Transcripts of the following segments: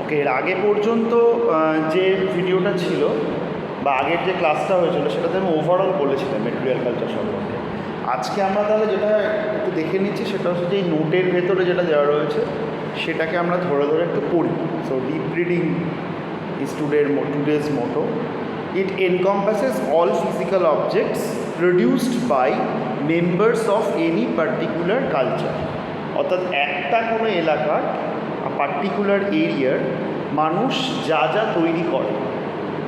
ওকে, এর আগে পর্যন্ত যে ভিডিওটা ছিল বা আগের যে ক্লাসটা হয়েছিল সেটাতে আমি ওভারঅল বলেছিলাম মেটেরিয়াল কালচার সম্পর্কে। আজকে আমরা তাহলে যেটা একটু দেখে নিচ্ছি সেটা হচ্ছে যে এই নোটের ভেতরে যেটা দেওয়া রয়েছে সেটাকে আমরা ধরে ধরে একটু পড়ি। So deep reading is today's motto. It encompasses all physical objects produced by members of any particular culture. অর্থাৎ একটা কোনো এলাকার পার্টিকুলার এরিয়ার মানুষ যা যা তৈরি করে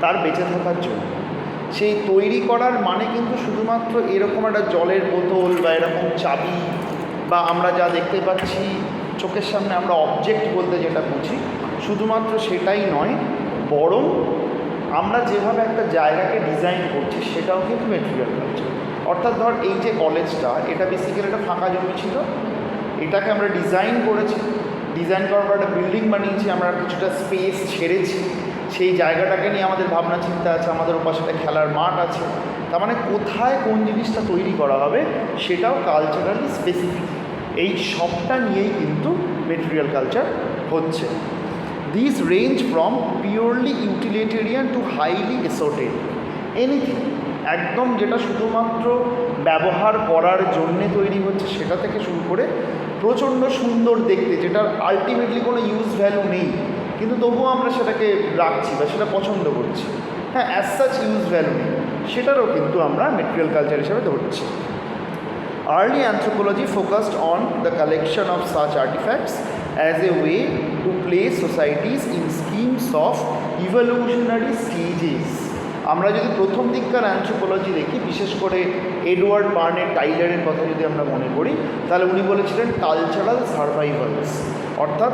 তার বেঁচে থাকার জন্য, সেই তৈরি করার মানে কিন্তু শুধুমাত্র এরকম একটা জলের বোতল বা এরকম চাবি বা আমরা যা দেখতে পাচ্ছি চোখের সামনে আমরা অবজেক্ট বলতে যেটা বুঝি শুধুমাত্র সেটাই নয়, বরং আমরা যেভাবে একটা জায়গাকে ডিজাইন করছি সেটাও কিন্তু মেটেরিয়াল কালচার। অর্থাৎ ধর এই যে কলেজটা, এটা বেসিক্যালি একটা ফাঁকা জমি ছিল, এটাকে আমরা ডিজাইন করেছি, ডিজাইন করার পর একটা বিল্ডিং বানিয়েছি, আমরা কিছুটা স্পেস ছেড়েছি, সেই জায়গাটাকে নিয়ে আমাদের ভাবনা চিন্তা আছে, আমাদের ওপাশে একটা খেলার মাঠ আছে। তার মানে কোথায় কোন জিনিসটা তৈরি করা হবে সেটাও কালচারালি স্পেসিফিক। এই সবটা নিয়েই কিন্তু মেটেরিয়াল কালচার হচ্ছে। This range from purely utilitarian to highly esoteric anything, একদম যেটা শুধুমাত্র ব্যবহার করার জন্যে তৈরি হচ্ছে সেটা থেকে শুরু করে প্রচণ্ড সুন্দর দেখতে, যেটার আলটিমেটলি কোনো ইউজ ভ্যালু নেই কিন্তু তবুও আমরা সেটাকে রাখছি বা সেটা পছন্দ করছি, হ্যাঁ অ্যাজ সাচ ইউজ ভ্যালু নেই, সেটারও কিন্তু আমরা মেটেরিয়াল কালচার হিসেবে ধরছি। Early anthropology focused on the collection of such artifacts as a way to place societies in schemes of evolutionary stages. আমরা যদি প্রথম দিককার অ্যানথ্রোপোলজি দেখি, বিশেষ করে এডওয়ার্ড বার্নেট টাইলারের কথা যদি আমরা মনে করি, তাহলে উনি বলেছিলেন কালচারাল সার্ভাইভালস। অর্থাৎ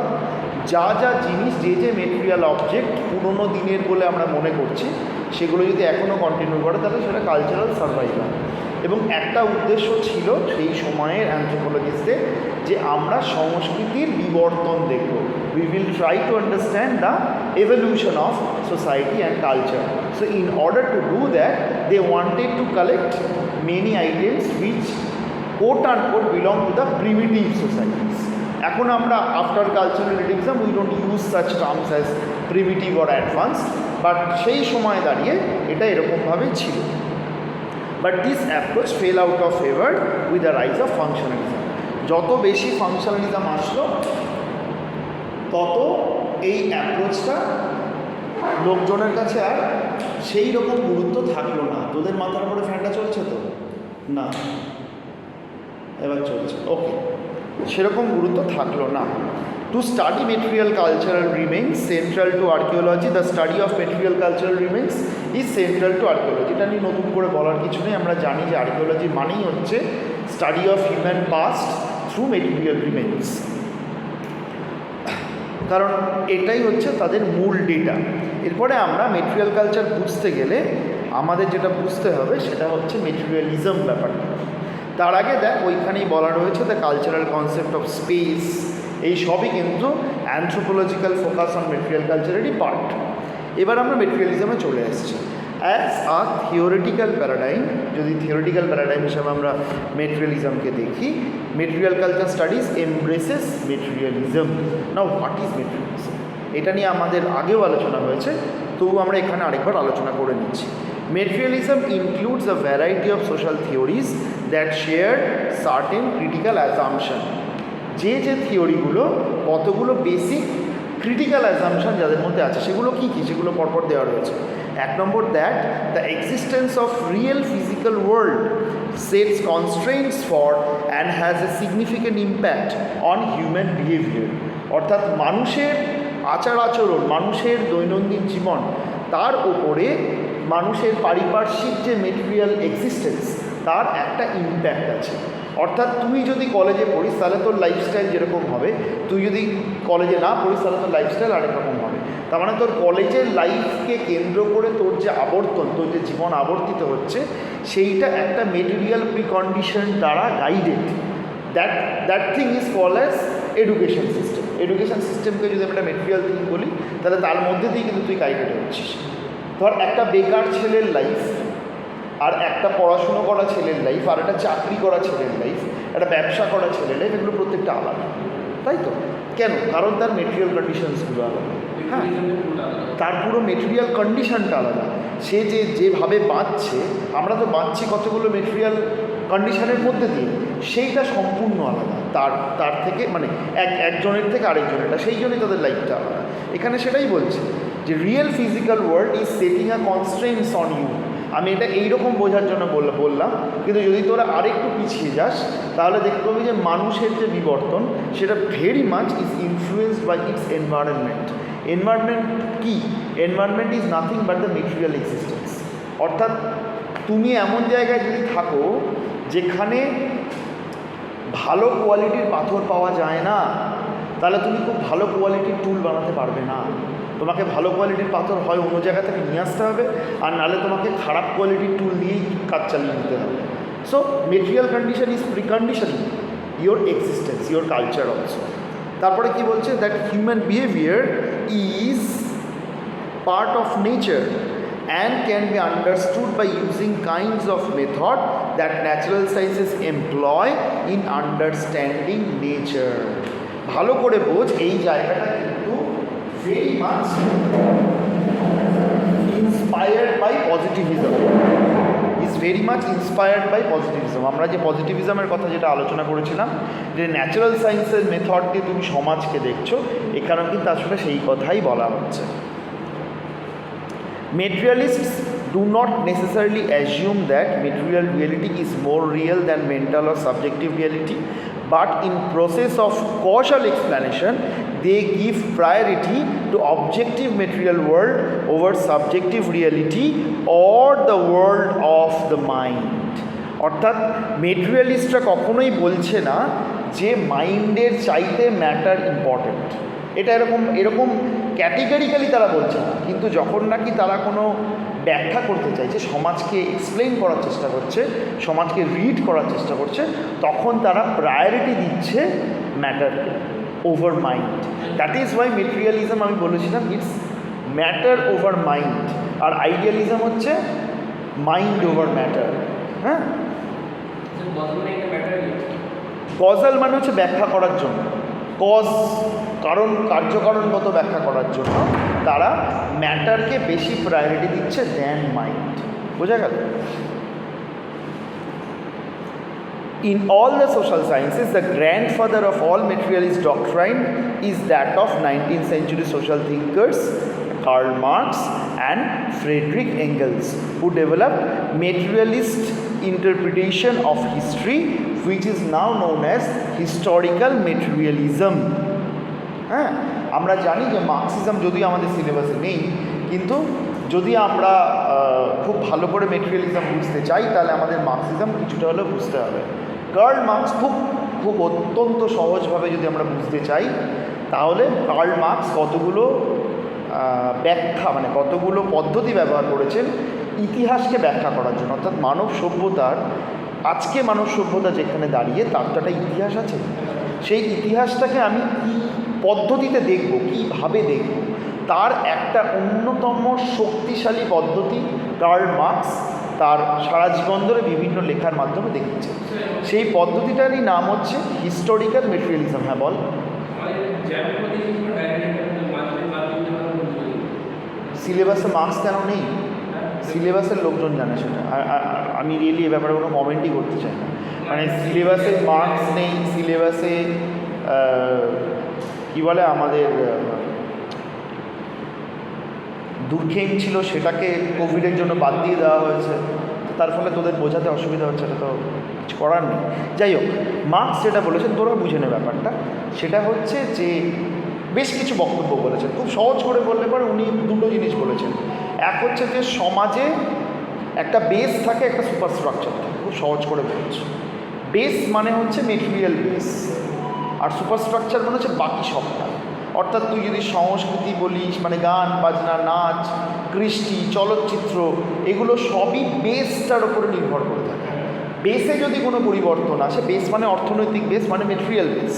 যা যা জিনিস, যে যে মেটেরিয়াল অবজেক্ট পুরনো দিনের বলে আমরা মনে করছি সেগুলো যদি এখনও কন্টিনিউ করে তাহলে সেটা কালচারাল সার্ভাইভাল। এবং একটা উদ্দেশ্য ছিল সেই সময়ের অ্যানথ্রোপোলজিস্টদের যে আমরা সংস্কৃতির বিবর্তন দেখব, we will try to understand the evolution of society and culture. So in order to do that they wanted to collect many items which quote and quote belong to the primitive societies. এখন আমরা after cultural relativism we don't use such terms as primitive or advance, but সেই সময় দাঁড়িয়ে এটা এরকমভাবে ছিল। But this approach fell out of favor with the rise of functionalism. যত বেশি ফাংশনালিজম আসলো তত এই অ্যাপ্রোচটা লোকজনের কাছে আর সেই রকম গুরুত্ব থাকলো না। তোদের মাথার উপরে ফ্যানটা চলছে তো না, এবার চলছে, ওকে, সেরকম গুরুত্ব থাকলো না। To study material culture remains central to archaeology. The study of material culture remains is central to archaeology. এটা নিয়ে নতুন করে বলার কিছু নেই, আমরা জানি যে আর্কিওলজি মানেই হচ্ছে study of human past through material remains, কারণ এটাই হচ্ছে তাদের মূল ডেটা। এরপরে আমরা মেটেরিয়াল কালচার বুঝতে গেলে আমাদের যেটা বুঝতে হবে সেটা হচ্ছে মেটেরিয়ালিজম ব্যাপারটা। তার আগে দেখ ওইখানেই বলা রয়েছে the cultural concept of space, এই সবই কিন্তু অ্যানথ্রোপোলজিক্যাল ফোকাস অন মেটেরিয়াল কালচারেরই পার্ট। এবার আমরা মেটেরিয়ালিজমে চলে আসছি। অ্যাজ আ থিওরিটিক্যাল প্যারাডাইম, যদি থিওরিটিক্যাল প্যারাডাইম হিসাবে আমরা মেটেরিয়ালিজমকে দেখি, material culture studies embraces materialism. Now what is materialism, এটা নিয়ে আমাদের আগেও আলোচনা হয়েছে, তবু আমরা এখানে আরেকবার আলোচনা করে নিচ্ছি। Materialism includes a variety of social theories that share certain critical assumption. যে যে থিওরিগুলো কতগুলো বেসিক ক্রিটিক্যাল অ্যাজাম্পশন যাদের মধ্যে আছে সেগুলো কী কী, সেগুলো পরপর দেওয়া রয়েছে। এক নম্বর, that the existence of real physical world sets constraints for and has a significant impact on human behaviour. অর্থাৎ মানুষের আচার আচরণ, মানুষের দৈনন্দিন জীবন, তার ওপরে মানুষের পারিপার্শ্বিক যে মেটেরিয়াল এক্সিস্টেন্স তার একটা ইম্প্যাক্ট আছে। অর্থাৎ তুই যদি কলেজে পড়িস তাহলে তোর লাইফস্টাইল যেরকম হবে, তুই যদি কলেজে না পড়িস তাহলে তোর লাইফস্টাইল আরেক রকম হবে। তার মানে তোর কলেজের লাইফকে কেন্দ্র করে তোর যে আবর্তন, তোর যে জীবন আবর্তিত হচ্ছে সেইটা একটা মেটেরিয়াল প্রিকন্ডিশন দ্বারা guided. That thing is called as education system. Education সিস্টেমকে যদি আমরা মেটেরিয়াল থিং বলি তাহলে তার মধ্যে দিয়ে কিন্তু তুই গাইডেড হচ্ছিস। ধর একটা বেকার ছেলের লাইফ আর একটা পড়াশুনো করা ছেলের লাইফ আর একটা চাকরি করা ছেলের লাইফ, একটা ব্যবসা করা ছেলের লাইফ, এগুলো প্রত্যেকটা আলাদা, তাই তো? কেন? কারণ তার মেটেরিয়াল কন্ডিশনসগুলো আলাদা। হ্যাঁ, তার পুরো মেটেরিয়াল কন্ডিশনটা আলাদা। সে যেভাবে বাঁচছে, আমরা তো বাঁচছি কতগুলো মেটেরিয়াল কন্ডিশনের মধ্যে দিয়ে, সেইটা সম্পূর্ণ আলাদা তার থেকে, মানে একজনের থেকে আরেকজনেরটা, সেই জন্যই তাদের লাইফটা আলাদা। এখানে সেটাই বলছে যে real physical world is setting a constraints on you. আমি এটা এইরকম বোঝার জন্য বললাম, কিন্তু যদি তোরা আরেকটু পিছিয়ে যাস তাহলে দেখতে পাবি যে মানুষের যে বিবর্তন সেটা very much is influenced by its environment. Environment কি? Environment is nothing but the material existence. অর্থাৎ তুমি এমন জায়গায় যদি থাকো যেখানে ভালো কোয়ালিটির পাথর পাওয়া যায় না, তাহলে তুমি খুব ভালো কোয়ালিটির টুল বানাতে পারবে না। তোমাকে ভালো কোয়ালিটির পাথর হয় অন্য জায়গা থেকে নিয়ে আসতে হবে, আর নাহলে তোমাকে খারাপ কোয়ালিটির টুল দিয়েই কাজ চালিয়ে নিতে হবে। So material condition is preconditioning your existence, your culture also. তারপরে কি বলছে? That human behaviour is part of nature and can be understood by using kinds of method that natural sciences employ in understanding nature. ভালো করে বোঝ, এই জায়গাটা কিন্তু very much inspired by positivism. is very much inspired by positivism. আমরা যে পজিটিভিজমের কথা যেটা আলোচনা করেছিলাম, যে ন্যাচারাল সায়েন্সের মেথড দিয়ে তুমি সমাজকে দেখছো, এখানেও কিন্তু আসলে সেই কথাই বলা হচ্ছে। Materialists do not necessarily assume that material reality is more real than mental or subjective reality, but in process of causal explanation, they give priority to objective material world over subjective reality or the world of the mind. অর্থাৎ মেটেরিয়ালিস্টরা কখনোই বলছে না যে মাইন্ডের চাইতে matter important. এটা এরকম categorically তারা বলছে না, কিন্তু যখন নাকি তারা কোনো ব্যাখ্যা করতে চাইছে, সমাজকে এক্সপ্লেন করার চেষ্টা করছে, সমাজকে রিড করার চেষ্টা করছে, তখন তারা প্রায়োরিটি দিচ্ছে matter over mind. That is why materialism, আমি বলেছিলাম, ইটস ম্যাটার ওভার মাইন্ড, আর আইডিয়ালিজম হচ্ছে মাইন্ড ওভার ম্যাটার। হ্যাঁ, কজাল মানে হচ্ছে ব্যাখ্যা করার জন্য, কজ কারণ, কার্যকারণগত ব্যাখ্যা করার জন্য তারা ম্যাটারকে বেশি প্রায়োরিটি দিচ্ছে দ্যান মাইন্ড। বোঝা গেল? In all the social sciences, the grandfather of all materialist doctrine is that of 19th century social thinkers Karl Marx and Friedrich Engels, who developed materialist interpretation of history, which is now known as historical materialism. হ্যাঁ, আমরা জানি যে Marxism যদিও আমাদের সিলেবাসে নেই, কিন্তু যদি আমরা খুব ভালো করে মেটেরিয়ালিজম বুঝতে চাই তাহলে আমাদের মার্কসিজম কিছুটা হলেও বুঝতে হবে। কার্ল মার্কস খুব অত্যন্ত সহজভাবে যদি আমরা বুঝতে চাই, তাহলে কার্ল মার্কস কতগুলো ব্যাখ্যা, মানে কতগুলো পদ্ধতি ব্যবহার করেছেন ইতিহাসকে ব্যাখ্যা করার জন্য। অর্থাৎ মানব সভ্যতার, আজকে মানব সভ্যতা যেখানে দাঁড়িয়ে, তার তো একটা ইতিহাস আছে। সেই ইতিহাসটাকে আমি কী পদ্ধতিতে দেখব, কীভাবে দেখব, তার একটা অন্যতম শক্তিশালী পদ্ধতি কার্ল মার্কস তার সারা জীবন ধরে বিভিন্ন লেখার মাধ্যমে দেখিয়েছে। সেই পদ্ধতিটারই নাম হচ্ছে হিস্টোরিক্যাল মেটেরিয়ালিজম। হ্যাঁ বল। সিলেবাসে মার্কস কেন নেই? সিলেবাসের লোকজন জানে সেটা, আমি রিয়েলি এ ব্যাপারে কোনো কমেন্টই করতে চাই না। মানে সিলেবাসে মার্কস নেই, সিলেবাসে কী বলে আমাদের দুর্গেম ছিল, সেটাকে কোভিডের জন্য বাদ দিয়ে দেওয়া হয়েছে, তার ফলে তোদের বোঝাতে অসুবিধা হচ্ছে, এটা তো কিছু করার নেই। যাই হোক, মার্কস যেটা বলেছেন তোরা বুঝে নে ব্যাপারটা, সেটা হচ্ছে যে বেশ কিছু বক্তব্য বলেছেন। খুব সহজ করে বললে পরে উনি দুটো জিনিস বলেছেন। এক হচ্ছে যে সমাজে একটা বেস থাকে, একটা সুপারস্ট্রাকচার থাকে। খুব সহজ করে বলছে, বেস মানে হচ্ছে মেটেরিয়াল বেস, আর সুপারস্ট্রাকচার মানে হচ্ছে বাকি সবটা। অর্থাৎ তুই যদি সংস্কৃতি বলিস, মানে গান বাজনা, নাচ, কৃষ্টি, চলচ্চিত্র, এগুলো সবই বেসটার ওপরে নির্ভর করে থাকে। বেসে যদি কোনো পরিবর্তন আসে, বেস মানে অর্থনৈতিক বেস, মানে মেটেরিয়াল বেস,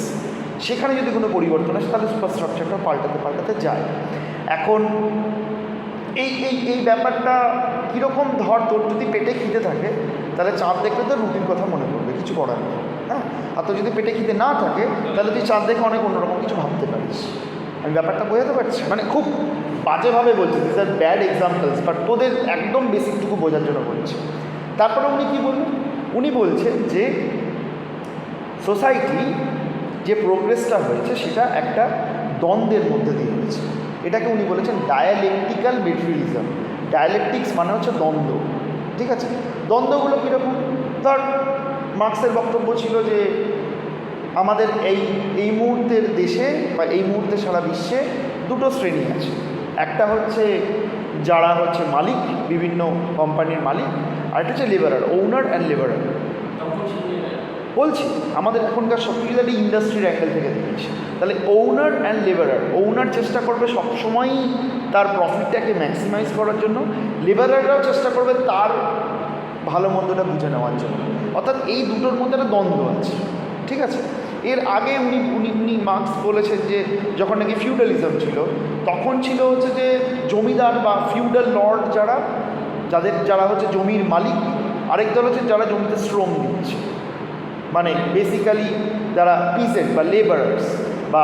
সেখানে যদি কোনো পরিবর্তন আসে তাহলে সুপারস্ট্রাকচারটা পাল্টাতে যায়। এখন এই ব্যাপারটা কীরকম, ধর তোর যদি পেটে খিদে থাকে তাহলে চাঁদ দেখলে তো রুটির কথা মনে পড়বে, কিছু করার নেই। হ্যাঁ, আর তো যদি পেটে খিদে না থাকে তাহলে তুই চাঁদ দেখে অনেক অন্যরকম কিছু ভাবতে পারিস। আমি ব্যাপারটা বোঝাতে পারছি, মানে খুব বাজেভাবে বলছি, this are bad examples, but তোদের একদম বেসিকটুকু বোঝার জন্য বলছি। তারপরে উনি কী বললেন, উনি বলছেন যে সোসাইটি যে প্রোগ্রেসটা হয়েছে সেটা একটা দ্বন্দ্বের মধ্যে দিয়ে হয়েছে। এটাকে উনি বলেছেন ডায়ালেকটিক্যাল মেটেরিয়ালিজম। ডায়ালেকটিক্স মানে হচ্ছে দ্বন্দ্ব, ঠিক আছে? দ্বন্দ্বগুলো কীরকম? ধর মার্কসের বক্তব্য ছিল যে আমাদের এই মুহূর্তের দেশে বা এই মুহূর্তে সারা বিশ্বে দুটো শ্রেণী আছে। একটা হচ্ছে যারা হচ্ছে মালিক, বিভিন্ন কোম্পানির মালিক, আর একটা হচ্ছে লেবারার, ওনার অ্যান্ড লেবারার। বলছি আমাদের এখনকার সবকিছু ইন্ডাস্ট্রির অ্যাঙ্গেল থেকে দেখছি। তাহলে ওনার অ্যান্ড লেবারার, ওনার চেষ্টা করবে সবসময়ই তার প্রফিটটাকে ম্যাক্সিমাইজ করার জন্য, লেবারাররাও চেষ্টা করবে তার ভালো মন্দটা বুঝে নেওয়ার জন্য। অর্থাৎ এই দুটোর মধ্যে একটা দ্বন্দ্ব আছে, ঠিক আছে? এর আগে উনি মার্কস বলেছেন যে যখন নাকি ফিউডালিজম ছিল তখন ছিল হচ্ছে যে জমিদার বা ফিউডাল লর্ড যারা হচ্ছে জমির মালিক, আরেক দল হচ্ছে যারা জমিতে শ্রম দিচ্ছে, মানে বেসিক্যালি যারা পিজেন্ট বা লেবারার্স বা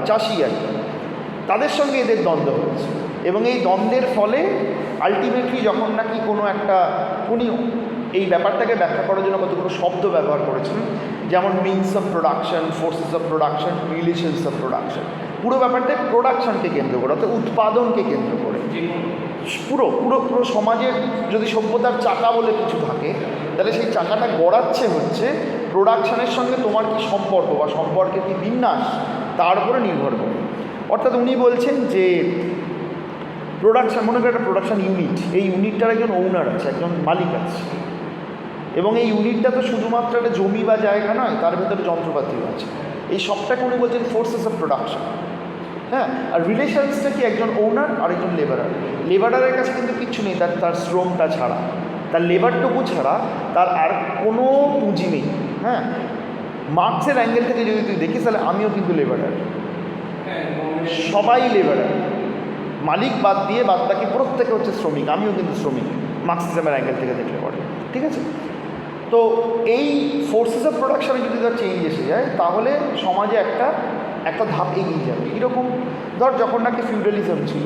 চাষি আর কি, তাদের সঙ্গে এদের দ্বন্দ্ব হয়েছে। এবং এই দ্বন্দ্বের ফলে আলটিমেটলি যখন নাকি কোনো একটা, উনি এই ব্যাপারটাকে ব্যাখ্যা করার জন্য কতগুলো শব্দ ব্যবহার করেছেন, যেমন means of production, forces of production, relations of production. পুরো ব্যাপারটাই প্রোডাকশনকে কেন্দ্র করে, অর্থাৎ উৎপাদনকে কেন্দ্র করে। পুরো পুরো পুরো সমাজের যদি সভ্যতার চাকা বলে কিছু থাকে, তাহলে সেই চাকাটা গড়াচ্ছে হচ্ছে প্রোডাকশানের সঙ্গে তোমার কি সম্পর্ক বা সম্পর্কের কি বিন্যাস, তার উপরে নির্ভর করে। অর্থাৎ উনি বলছেন যে প্রোডাকশান, মনে করি একটা প্রোডাকশান ইউনিট, এই ইউনিটটার একজন ওনার আছে, একজন মালিক আছে, এবং এই ইউনিটটা তো শুধুমাত্র একটা জমি বা জায়গা নয়, তার ভেতরে যন্ত্রপাতিও আছে। এই সবটাকে উনি বলছেন ফোর্সেস অফ প্রোডাকশন। হ্যাঁ, আর রিলেশনসটা কি, একজন ওনার আর একজন লেবারার। লেবারারের কাছে কিন্তু কিচ্ছু নেই তার শ্রমটা ছাড়া, তার লেবারটুকু ছাড়া তার আর কোনো পুঁজি নেই। হ্যাঁ, মার্কসের অ্যাঙ্গেল থেকে যদি তুই দেখিস তাহলে আমিও কিন্তু লেবারার, সবাই লেবারার, মালিক বাদ দিয়ে বাদ বাকি প্রত্যেকে হচ্ছে শ্রমিক, আমিও কিন্তু শ্রমিক মার্কসিজমের অ্যাঙ্গেল থেকে দেখলে পড়ে, ঠিক আছে? তো এই ফোর্সেস অফ প্রোডাকশানে যদি তার চেঞ্জ এসে যায় তাহলে সমাজে একটা ধাপ এগিয়ে যাবে। কীরকম? ধর যখন নাকি ফিউডালিজম ছিল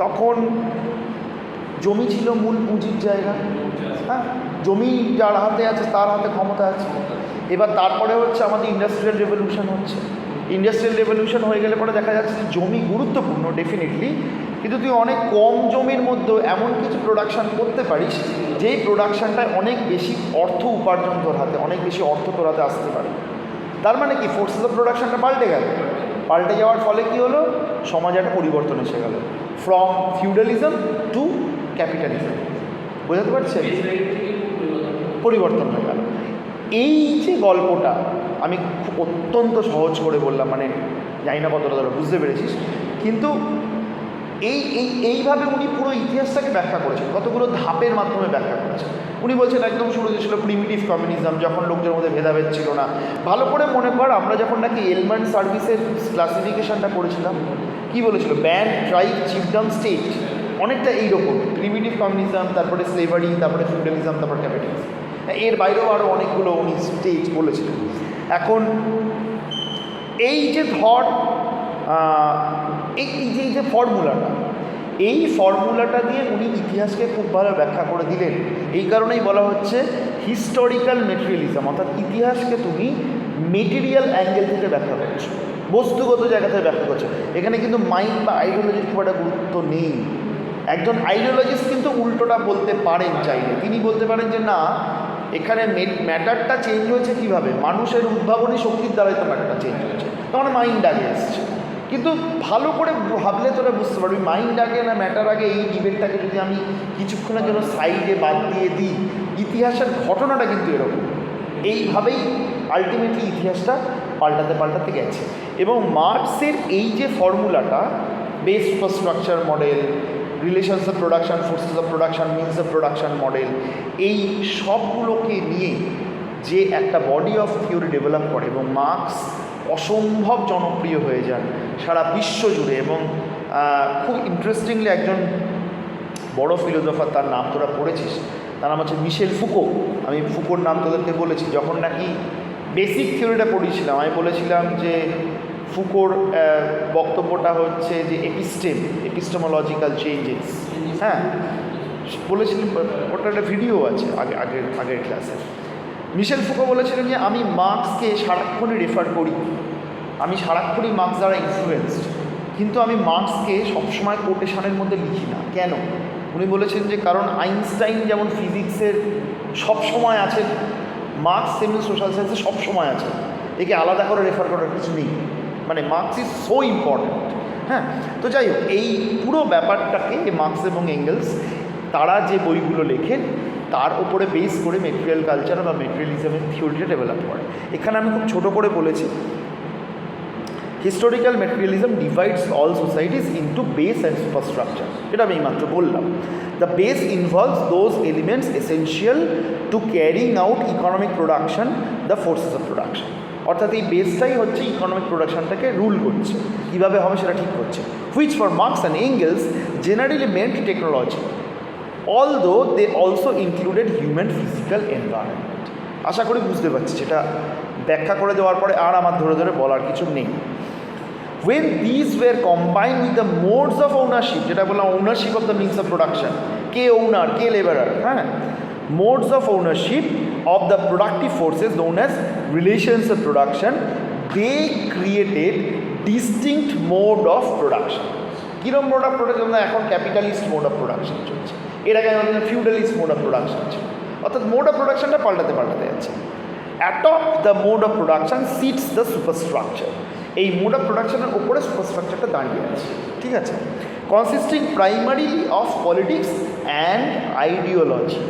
তখন জমি ছিল মূল পুঁজির জায়গা। হ্যাঁ, জমি যার হাতে আছে তার হাতে ক্ষমতা আছে। এবার তারপরে হচ্ছে আমাদের ইন্ডাস্ট্রিয়াল রেভলিউশন হচ্ছে। ইন্ডাস্ট্রিয়াল রেভলিউশন হয়ে গেলে পরে দেখা যাচ্ছে যে জমি গুরুত্বপূর্ণ ডেফিনেটলি, কিন্তু তুই অনেক কম জমির মধ্যেও এমন কিছু প্রোডাকশান করতে পারিস যেই প্রোডাকশানটায় অনেক বেশি অর্থ উপার্জন তোর হাতে, অনেক বেশি অর্থ তোর হাতে আসতে পারে। তার মানে কি, ফোর্সেস অফ প্রোডাকশানটা পাল্টে গেল। পাল্টে যাওয়ার ফলে কি হলো, সমাজে একটা পরিবর্তন এসে গেল, ফ্রম ফিউডালিজম টু ক্যাপিটালিজম। বোঝাতে পারছে? পরিবর্তন হয়ে গেল। এই যে গল্পটা আমি খুব অত্যন্ত সহজ করে বললাম, মানে জানি না কতটা তোরা বুঝতে পেরেছিস, কিন্তু এইভাবে উনি পুরো ইতিহাসটাকে ব্যাখ্যা করেছেন, কতগুলো ধাপের মাধ্যমে ব্যাখ্যা করেছেন। উনি বলছেন একদম শুরুতে ছিল প্রিমিটিভ কমিউনিজম, যখন লোকদের মধ্যে ভেদাভেদ ছিল না। ভালো করে মনে কর, আমরা যখন নাকি এলমান সার্ভিসের ক্লাসিফিকেশনটা করেছিলাম, কি বলেছিল? ব্যান্ড, ট্রাইব, চিফডম, স্টেট, অনেকটা এইরকম। প্রিমিটিভ কমিউনিজম, তারপরে স্লেভারি, তারপরে ফিউডালিজম, তারপরে ক্যাপিটালিজম। এর বাইরেও আরও অনেকগুলো উনি স্টেট বলেছিলেন। এখন এই যে ধর এই যে ফর্মুলাটা, এই ফর্মুলাটা দিয়ে উনি ইতিহাসকে খুব ভালো ব্যাখ্যা করে দিলেন। এই কারণেই বলা হচ্ছে হিস্টোরিক্যাল মেটেরিয়ালিজম, অর্থাৎ ইতিহাসকে তুমি মেটেরিয়াল অ্যাঙ্গেল থেকে ব্যাখ্যা করছো, বস্তুগত জায়গা থেকে ব্যাখ্যা করছো। এখানে কিন্তু মাইন্ড বা আইডিওলজির খুব একটা গুরুত্ব নেই। একজন আইডিওলজিস্ট কিন্তু উল্টোটা বলতে পারেন চাইলে, তিনি বলতে পারেন যে না, এখানে ম্যাটারটা চেঞ্জ হয়েছে কীভাবে, মানুষের উদ্ভাবনী শক্তির দ্বারাই তো ম্যাটারটা চেঞ্জ হয়েছে, তখন মাইন্ড আগে এসছে। কিন্তু ভালো করে ভাবলে তোরা বুঝতে পারবি মাইন্ড আগে না ম্যাটার আগে। এই ডিবেটটাকে যদি আমি কিছুক্ষণের জন্য সাইডে বাদ দিয়ে দিই, ইতিহাসের ঘটনাটা কিন্তু এরকম, এইভাবেই আলটিমেটলি ইতিহাসটা পাল্টাতে গেছে। এবং মার্কসের এই যে ফর্মুলাটা, base for structure model, relations of production, forces of production, means of production model, এই সবগুলোকে নিয়ে যে একটা বডি অফ থিওরি ডেভেলপ করে, এবং মার্কস অসম্ভব জনপ্রিয় হয়ে যান সারা বিশ্ব জুড়ে। এবং খুব ইন্টারেস্টিংলি একজন বড় ফিলোসফার, তার নাম তোরা পড়েছিস, তার নাম হচ্ছে মিশেল ফুকো। আমি ফুকোর নাম তোদেরকে বলেছি। যখন নাকি বেসিক থিওরিটা পড়িয়েছিলাম, আমি বলেছিলাম যে ফুকোর বক্তব্যটা হচ্ছে যে এপিস্টেমোলজিক্যাল চেঞ্জেস, হ্যাঁ বলেছিলাম, ওটা একটা ভিডিও আছে আগের ক্লাসে। মিশেল ফুকো বলেছিলেন যে আমি মার্কসকে সারাক্ষণই রেফার করি, আমি সারাক্ষণই মার্কস দ্বারা ইনফ্লুয়েন্সড, কিন্তু আমি মার্কসকে সবসময় কোটেশনের মধ্যে লিখি না। কেন? উনি বলেছেন যে কারণ আইনস্টাইন যেমন ফিজিক্সের সব সময় আছেন, মার্কস তেমনি সোশ্যাল সায়েন্সে সব সময় আছে, একে আলাদা করে রেফার করার কিছু নেই, মানে মার্কস ইজ সো ইম্পর্ট্যান্ট। হ্যাঁ, তো যাই হোক, এই পুরো ব্যাপারটাকে মার্কস এবং এঙ্গেলস তারা যে বইগুলো লেখেন তার উপরে বেস করে মেটেরিয়াল কালচার বা মেটেরিয়ালিজমের থিওরিটা ডেভেলপ করে। এখানে আমি খুব ছোটো করে বলেছি, historical materialism divides all societies into base and superstructure, এটা আমি এইমাত্র বললাম। The base involves those elements essential to carrying out economic production, the forces of production. অর্থাৎ এই বেসটাই হচ্ছে ইকোনমিক প্রোডাকশনটাকে রুল করছে, কীভাবে হবে সেটা ঠিক করছে। Which for Marx and Engels generally meant technology, although they also included human physical environment. আশা করি বুঝতে পারছি, সেটা ব্যাখ্যা করে দেওয়ার পরে আর আমার ধরে ধরে বলার কিছু নেই। When these were combined with the modes of ownership, যেটা বললাম ownership of the means of production, K owner K labourer, হ্যাঁ, modes of ownership of the productive forces known as relations of production, they created distinct mode of production. কীরকম mode of production? এখন capitalist mode of production চলছে, এর আগে আমাদের feudalist mode of production ছিল, অর্থাৎ mode of প্রোডাকশনটা পাল্টাতে যাচ্ছে। Atop the mode of production sits the superstructure, এই মোড অফ প্রোডাকশনের ওপরে সুপারস্ট্রাকচারটা দাঁড়িয়ে আছে, ঠিক আছে, consisting primarily of politics and ideology,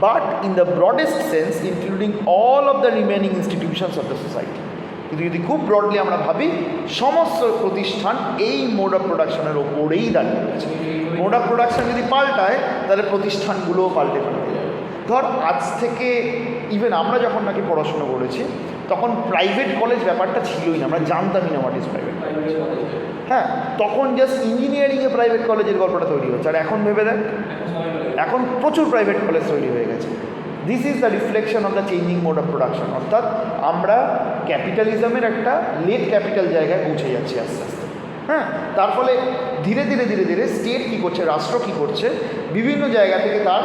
but in the broadest sense including all of the remaining institutions of the society. কিন্তু যদি খুব ব্রডলি আমরা ভাবি, সমস্ত প্রতিষ্ঠান এই মোড অফ প্রোডাকশনের ওপরেই দাঁড়িয়ে রয়েছে। মোড অফ প্রোডাকশন যদি পাল্টায় তাহলে প্রতিষ্ঠানগুলোও পাল্টে যাবে। ধর আজ থেকে ইভেন আমরা যখন নাকি পড়াশোনা করেছি তখন প্রাইভেট কলেজ ব্যাপারটা ছিলই না, আমরা জানতামই না হোয়াট ইজ প্রাইভেট কলেজ। হ্যাঁ, তখন জাস্ট ইঞ্জিনিয়ারিংয়ে প্রাইভেট কলেজের গল্পটা তৈরি হচ্ছে, আর এখন ভেবে দেখ, এখন প্রচুর প্রাইভেট কলেজ তৈরি হয়ে গেছে। This is the reflection of the changing mode of production, অর্থাৎ আমরা ক্যাপিটালিজমের একটা লেট ক্যাপিটাল জায়গায় পৌঁছে যাচ্ছি আস্তে আস্তে। হ্যাঁ, তার ফলে ধীরে ধীরে ধীরে ধীরে স্টেট কী করছে, রাষ্ট্র কী করছে, বিভিন্ন জায়গা থেকে তার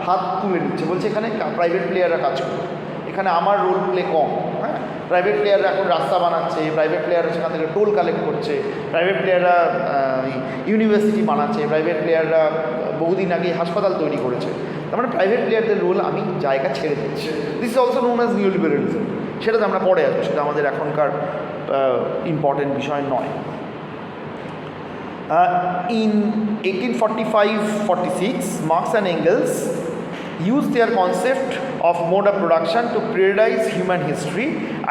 হাত তুলে নিচ্ছে, বলছে এখানে প্রাইভেট প্লেয়াররা কাজ করবে, এখানে আমার রোল প্লে কম। হ্যাঁ, প্রাইভেট প্লেয়াররা এখন রাস্তা বানাচ্ছে, প্রাইভেট প্লেয়াররা সেখান থেকে টোল কালেক্ট করছে, প্রাইভেট প্লেয়াররা ইউনিভার্সিটি বানাচ্ছে, প্রাইভেট প্লেয়াররা বহুদিন আগে হাসপাতাল তৈরি করেছে। তার মানে প্রাইভেট প্লেয়ারদের রোল আমি জায়গা ছেড়ে দিচ্ছি। This is also known as neoliberalism, সেটাতে আমরা পড়ে আসবো, সেটা আমাদের এখনকার ইম্পর্টেন্ট বিষয় নয়। In 1845-46, Marx and Engels used their concept of mode of production to periodize human history,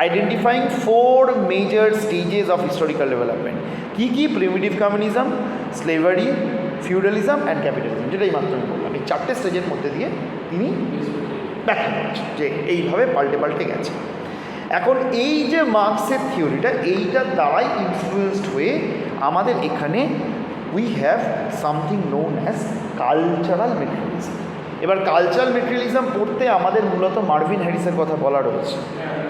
identifying 4 major stages of historical development. কি primitive communism, slavery, feudalism and capitalism, যেটাই মাত্র আমি বললাম, এই 4টে স্টেজের মধ্যে দিয়ে তিনি ব্যাখ্যা করছেন যে এইভাবে পাল্টে পাল্টে গেছে। এখন এই যে মার্কসের থিওরিটা, এইটার দ্বারাই ইনফ্লুয়েসড হয়ে আমাদের এখানে we have something known as cultural materialism. এবার কালচারাল মেটেরিয়ালিজম পড়তে আমাদের মূলত মার্ভিন হ্যারিসের কথা বলা রয়েছে,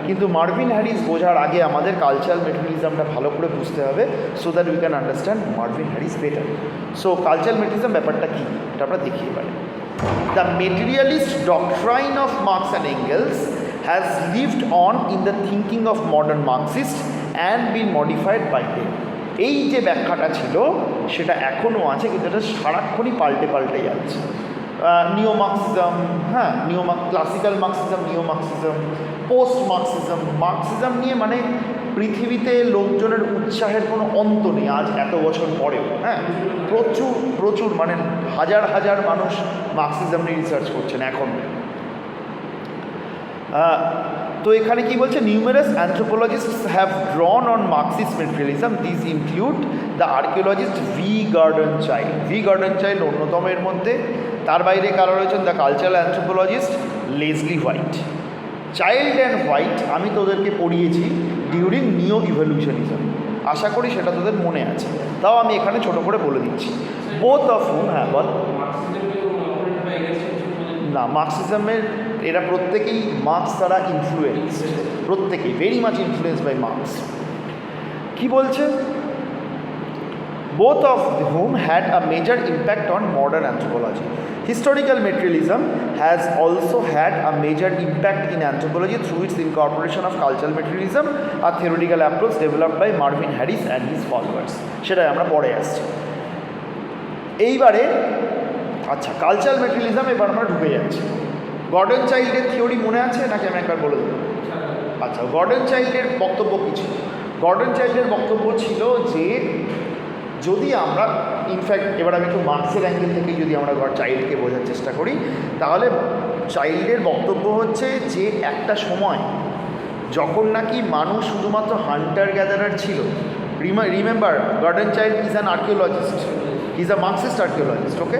কিন্তু মার্ভিন হ্যারিস বোঝার আগে আমাদের কালচারাল মেটেরিয়ালিজমটা ভালো করে বুঝতে হবে, so that we can understand Marvin Harris better. So cultural materialism ব্যাপারটা কী, এটা আমরা দেখিয়ে পারি। The materialist doctrine of Marx and Engels has lived on in the thinking of modern Marxists and been modified by them. এই যে ব্যাখ্যাটা ছিল সেটা এখনও আছে, কিন্তু এটা সারাক্ষণই পাল্টে পাল্টে যাচ্ছে। নিও মার্কসিজম, হ্যাঁ, ক্লাসিক্যাল মার্কসিজম, নিও মার্কসিজম, পোস্ট মার্কসিজম। মার্কসিজম নিয়ে মানে পৃথিবীতে লোকজনের উৎসাহের কোনো অন্ত নেই আজ এত বছর পরেও। হ্যাঁ, প্রচুর প্রচুর মানে হাজার হাজার মানুষ মার্কসিজম নিয়ে রিসার্চ করছেন এখন। তো এখানে কি বলছে, numerous anthropologists have drawn on Marxist materialism, this include the archaeologist V Gordon Childe. V Gordon Childe অন্যতম এর মধ্যে, তার বাইরে কারা রয়েছেন, the cultural anthropologist Leslie White. Childe and White আমি তোদেরকে পড়িয়েছি ডিউরিং নিও ইভলিউশনিজম, আশা করি সেটা তোদের মনে আছে, তাও আমি এখানে ছোট করে বলে দিচ্ছি। বোথ অফ হুম, হ্যাঁ বল। না, মার্কসিজমের এরা প্রত্যেকেই মার্কস দ্বারা ইনফ্লুয়েন্সড, প্রত্যেকেই very much influence by Marx. কি বলছে? both of whom had a major impact on modern anthropology. Historical materialism has also had a major impact in anthropology through its incorporation of cultural materialism, a theoretical approach developed by Marvin Harris and his followers. সেটাই আমরা পরে আসছি। এইবারে আচ্ছা, cultural materialism এবার আমরা ঢুকে যাচ্ছি। গর্ডন চাইল্ডের থিওরি মনে আছে নাকি আমি একবার বলে দেবো? আচ্ছা, গর্ডন চাইল্ডের বক্তব্য কী ছিল? গর্ডন চাইল্ডের বক্তব্য ছিল যে যদি আমরা ইনফ্যাক্ট এবার আমি একটু মার্কসের অ্যাঙ্গেল থেকে যদি আমরা চাইল্ডকে বোঝার চেষ্টা করি, তাহলে চাইল্ডের বক্তব্য হচ্ছে যে একটা সময় যখন নাকি মানুষ শুধুমাত্র হান্টার গ্যাদারার ছিল। Remember, Gordon Childe is an archaeologist, is a Marxist archaeologist, okay?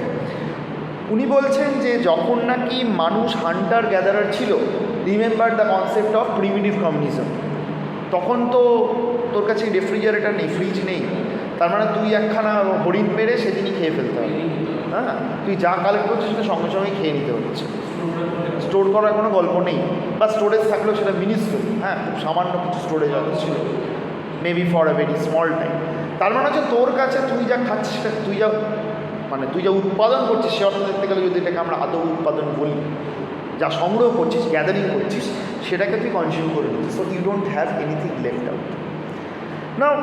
উনি বলছেন যে যখন নাকি মানুষ হান্টার গ্যাদারার ছিল, remember the concept of primitive communism, তখন তো তোর কাছে রেফ্রিজারেটর নেই, ফ্রিজ নেই, তার মানে তুই একখানা হরিণ মেরে সেদিনই খেয়ে ফেলতে হবে। হ্যাঁ, তুই যা কালেক্ট করছিস সেটা সঙ্গে সঙ্গেই খেয়ে নিতে হচ্ছে। স্টোর করার কোনো গল্প নেই, বা স্টোরেজ থাকলেও সেটা মিনিস্ট্রি, হ্যাঁ, খুব সামান্য কিছু স্টোরেজ হয়তো ছিল, maybe for a very small time. তার মানে হচ্ছে তোর কাছে তুই যা খাচ্ছিস সেটা তুই যা উৎপাদন করছিস, সে অর্থ দেখতে গেলে যদি এটাকে আমরা আদৌ উৎপাদন বলি, যা সংগ্রহ করছিস, গ্যাদারিং করছিস, সেটাকে তুই কনজিউম করে নিচ্ছিস। So you don't have anything left out. Now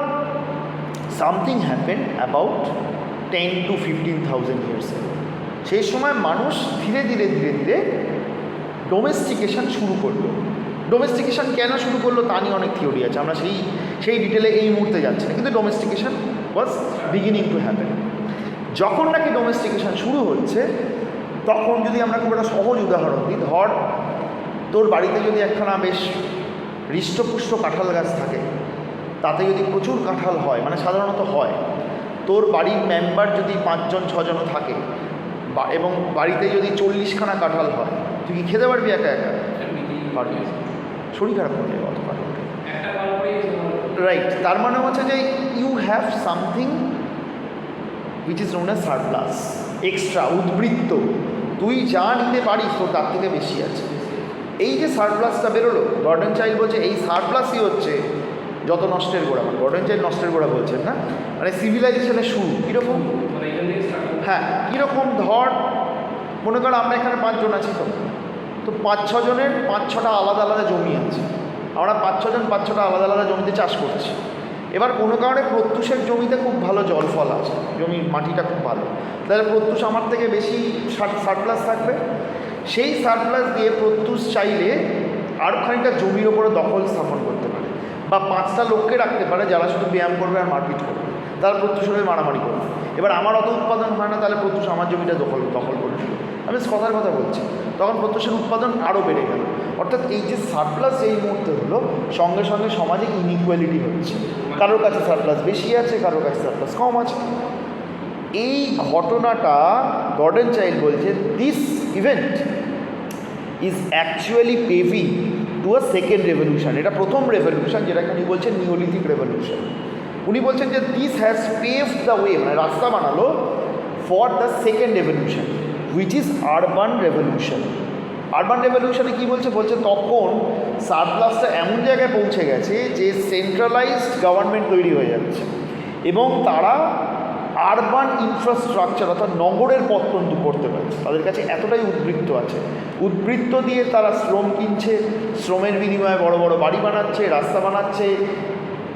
something happened about 10 to 15,000 years ago. সেই সময় মানুষ ধীরে ধীরে ডোমেস্টিকেশন শুরু করলো। ডোমেস্টিকেশন কেন শুরু করলো তা নিয়ে অনেক থিওরি আছে, আমরা সেই ডিটেলে এই মুহূর্তে যাচ্ছি না, কিন্তু ডোমেস্টিকেশন ওয়াজ বিগিনিং টু হ্যাপেন। যখন নাকি ডোমেস্টিকেশন শুরু হচ্ছে, তখন যদি আমরা খুব একটা সহজ উদাহরণ দিই, ধর তোর বাড়িতে যদি একখানা বেশ হৃষ্টপুষ্ট কাঁঠাল গাছ থাকে, তাতে যদি প্রচুর কাঁঠাল হয়, মানে সাধারণত হয়, তোর বাড়ির মেম্বার যদি 5জন 6জন থাকে এবং বাড়িতে যদি 40খানা কাঁঠাল হয়, তুই কি খেতে পারবি একা একা? পারবি, শরীর খারাপ হয়ে যাবে অত কাঁঠাল। রাইট, তার মানে হচ্ছে যে you have something which is known as surplus, extra, উদ্বৃত্ত, তুই যা নিতে পারিস তোর তার থেকে বেশি আছে। এই যে সারপ্লাসটা বেরোলো, গর্ডন চাইল্ড বলছে এই সারপ্লাসই হচ্ছে যত নষ্টের গোড়া। মানে গর্ডন চাইল্ড নষ্টের গোড়া বলছেন না, মানে সিভিলাইজেশনের শুরু। কীরকম? হ্যাঁ, কীরকম? ধর মনে করো আমরা এখানে 5 জন আছি, তো 5-6 জনের 5-6টা আলাদা আলাদা জমি আছে, আমরা 5-6 জন 5-6টা আলাদা আলাদা জমিতে চাষ করছি। এবার কোনো কারণে প্রত্যুষের জমিতে খুব ভালো জল ফল আছে, জমির মাটিটা খুব ভালো, তাহলে প্রত্যুষ আমার থেকে বেশি সারপ্লাস থাকবে। সেই সারপ্লাস দিয়ে প্রত্যুষ চাইলে আরও খানিকটা জমির ওপরে দখল স্থাপন করতে পারে, বা 5টা লোককে রাখতে পারে যারা শুধু ব্যায়াম করবে আর মারপিট করবে, তারা প্রত্যুষের হয়ে মারামারি করবে। এবার আমার অত উৎপাদন হয় না, তাহলে প্রত্যুষ আমার জমিটা দখল করে নিল। আমি কথার কথা বলছি, তখন প্রত্যুষের উৎপাদন আরও বেড়ে গেল। অর্থাৎ এই যে সারপ্লাস এই মুহূর্তে হলো, সঙ্গে সঙ্গে সমাজে ইনইকুয়ালিটি হচ্ছে, কারোর কাছে সারপ্লাস বেশি আছে, কারোর কাছে সারপ্লাস কম আছে। এই ঘটনাটা গর্ডন চাইল্ড বলছে this event is actually paving to a second revolution. এটা প্রথম রেভলিউশন, যেটাকে উনি বলছেন নিওলিথিক রেভলিউশন। উনি বলছেন যে this has paved the way, মানে রাস্তা বানালো for the second revolution which is urban revolution. Urban রেভলিউশনে কী বলছে? বলছে তখন সারপ্লাসটা এমন জায়গায় পৌঁছে গেছে যে সেন্ট্রালাইজড গভর্নমেন্ট তৈরি হয়ে যাচ্ছে এবং তারা আরবান ইনফ্রাস্ট্রাকচার অর্থাৎ নগরের পত্তন করতে পারছে। তাদের কাছে এতটাই উদ্বৃত্ত আছে, উদ্বৃত্ত দিয়ে তারা শ্রম কিনছে, শ্রমের বিনিময়ে বড় বড় বাড়ি বানাচ্ছে, রাস্তা বানাচ্ছে,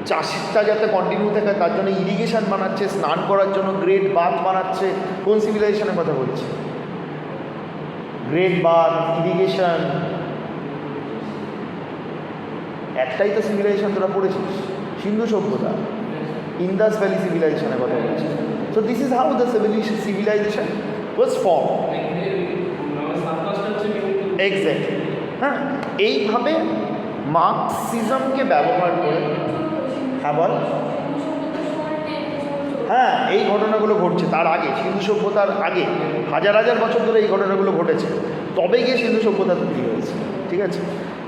চাষটা যাতে কন্টিনিউ থাকে তার জন্য ইরিগেশন বানাচ্ছে, স্নান করার জন্য গ্রেট বাথ বানাচ্ছে। কোন সিভিলাইজেশনের কথা বলছি? গ্রেট বাথ, ইরিগেশন, একটাই তো সিভিলাইজেশন তোরা পড়েছিস, সিন্ধু সভ্যতা, ইন্দাস ভ্যালি সিভিলাইজেশনের কথা বলছি। So this is how the civilization was formed. Exactly, হ্যাঁ, এইভাবে মার্কসিজমকে ব্যবহার করে। হ্যাঁ বল। হ্যাঁ, এই ঘটনাগুলো ঘটছে তার আগে, সিন্ধু সভ্যতার আগে হাজার হাজার বছর ধরে এই ঘটনাগুলো ঘটেছে, তবে গিয়ে সিন্ধু সভ্যতা তৈরি হয়েছে। ঠিক আছে,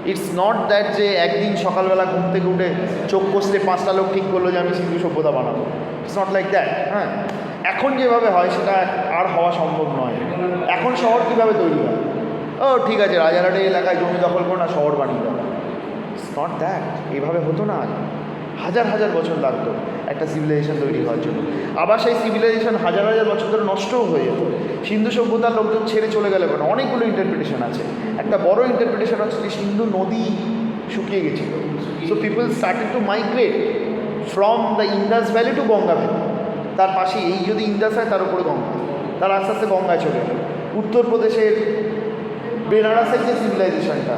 ইটস নট দ্যাট যে একদিন সকালবেলা ঘুম থেকে উঠে চোখ কষলে 5টা লোক ঠিক করলো যে আমি সিন্ধু সভ্যতা বানাবো। It's not like that. হ্যাঁ, এখন যেভাবে হয় সেটা আর হওয়া সম্ভব নয়। এখন শহর কীভাবে তৈরি হয়? ও ঠিক আছে, রাজারহাটে এলাকায় জমি দখল করো না, শহর বানিয়ে দেওয়া। It's not that. এইভাবে হতো না। হাজার হাজার বছর লাগতো একটা সিভিলাইজেশন তৈরি হওয়ার জন্য। আবার সেই সিভিলাইজেশন হাজার হাজার বছর ধরে নষ্টও হয়ে যেত। সিন্ধু সভ্যতার লোকজন ছেড়ে চলে গেলে কেন? অনেকগুলো ইন্টারপ্রিটেশন আছে। একটা বড় ইন্টারপ্রিটেশন হচ্ছে যে সিন্ধু নদী শুকিয়ে গেছিল। So people started to migrate from the Indus valley to Ganga valley. তার পাশে এই যদি ইন্দাস হয় তার উপরে গঙ্গা, তার আস্তে আস্তে গঙ্গায় চলে গেল। উত্তরপ্রদেশের বেনারসের যে সিভিলাইজেশনটা,